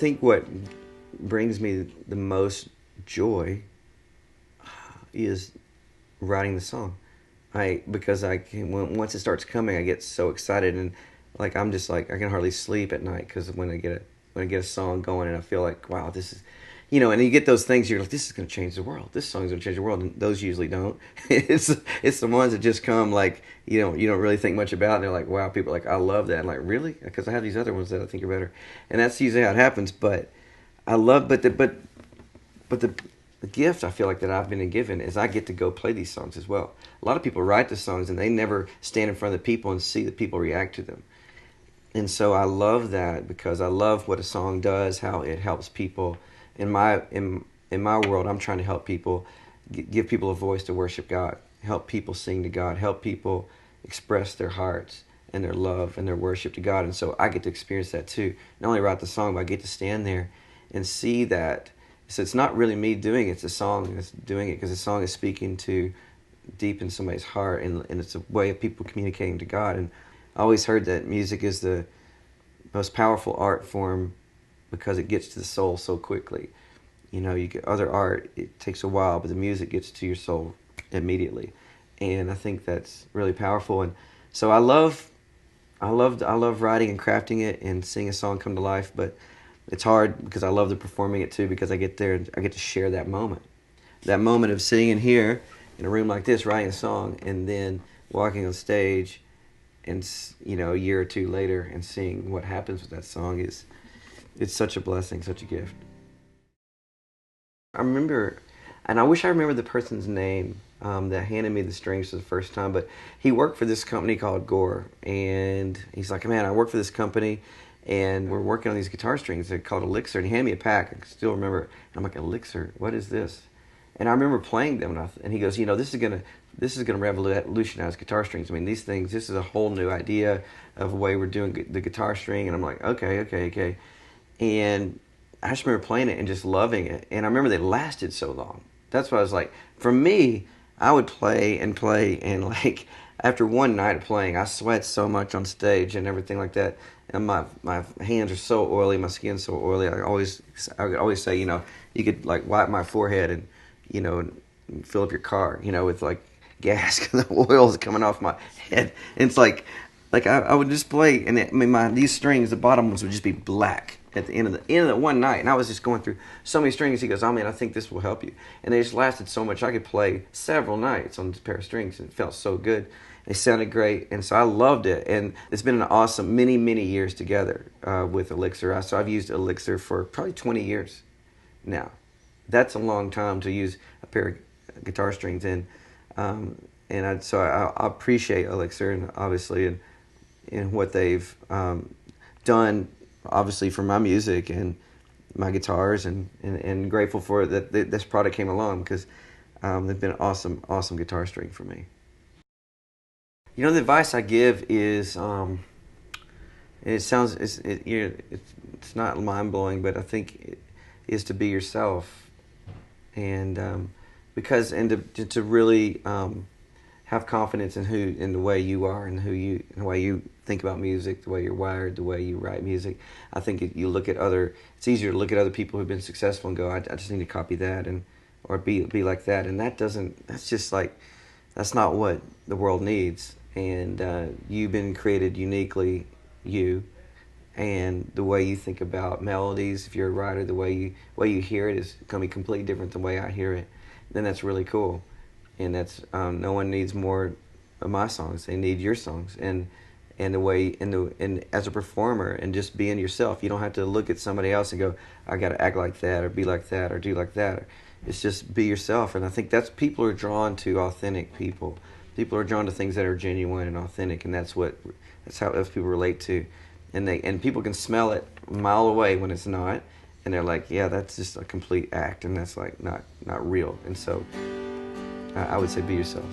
think what brings me the most joy is writing the song. Because once it starts coming, I get so excited, and like I'm just like I can hardly sleep at night because when I get a song going and I feel like, wow, this is, and you get those things, you're like, this is going to change the world. This song's going to change the world, and those usually don't. it's the ones that just come like you don't really think much about, and they're like, wow, people are like, I love that. I'm like, really? Because I have these other ones that I think are better, and that's usually how it happens. But I love, but the gift I feel like that I've been given is I get to go play these songs as well. A lot of people write the songs and they never stand in front of the people and see the people react to them. And so I love that because I love what a song does, how it helps people. In my world, I'm trying to help people, give people a voice to worship God, help people sing to God, help people express their hearts and their love and their worship to God. And so I get to experience that too. Not only write the song, but I get to stand there and see that. So it's not really me doing it, it's the song that's doing it, because the song is speaking to deep in somebody's heart, and it's a way of people communicating to God. And I always heard that music is the most powerful art form because it gets to the soul so quickly. You get other art, it takes a while, but the music gets to your soul immediately. And I think that's really powerful. And so I love writing and crafting it and seeing a song come to life, but it's hard because I love the performing it too, because I get there and I get to share that moment. That moment of sitting in here in a room like this, writing a song, and then walking on stage and, a year or two later and seeing what happens with that song it's such a blessing, such a gift. I remember, and I wish I remember the person's name that handed me the strings for the first time, but he worked for this company called Gore, and he's like, man, I work for this company, and we're working on these guitar strings. They're called Elixir, and he handed me a pack. I can still remember. And I'm like, Elixir, what is this? And I remember playing them, and he goes, this is gonna revolutionize guitar strings. I mean, these things. This is a whole new idea of a way we're doing the guitar string. And I'm like, okay. And I just remember playing it and just loving it. And I remember they lasted so long. That's what I was like. For me, I would play, and like after one night of playing, I sweat so much on stage and everything like that. And my hands are so oily, my skin's so oily. I would always say, you could like wipe my forehead and, and fill up your car, with like gas, because the oil's coming off my head. And it's like I would just play, and these strings, the bottom ones would just be black at the end of the one night. And I was just going through so many strings. He goes, oh man, I think this will help you. And they just lasted so much. I could play several nights on this pair of strings, and it felt so good. It sounded great, and so I loved it. And it's been an awesome many, many years together with Elixir. So I've used Elixir for probably 20 years now. That's a long time to use a pair of guitar strings in. So I appreciate Elixir, and obviously, and what they've done, obviously, for my music and my guitars, and grateful for that this product came along, because they've been an awesome guitar string for me. The advice I give is, it's not mind blowing, but I think it is to be yourself, and to really have confidence in the way you are, and the way you think about music, the way you're wired, the way you write music. I think it's easier to look at other people who've been successful and go, I just need to copy that, or be like that, and that's not what the world needs. And you've been created uniquely, and the way you think about melodies, if you're a writer, the way you hear it is going to be completely different than the way I hear it. Then that's really cool, and that's no one needs more of my songs. They need your songs, and the way and as a performer, and just being yourself. You don't have to look at somebody else and go, I got to act like that, or be like that, or do like that. It's just be yourself, and I think that's people are drawn to authentic people. People are drawn to things that are genuine and authentic, and that's how people relate to, and people can smell it a mile away when it's not, and they're like, yeah, that's just a complete act, and that's like not real. And so I would say be yourself.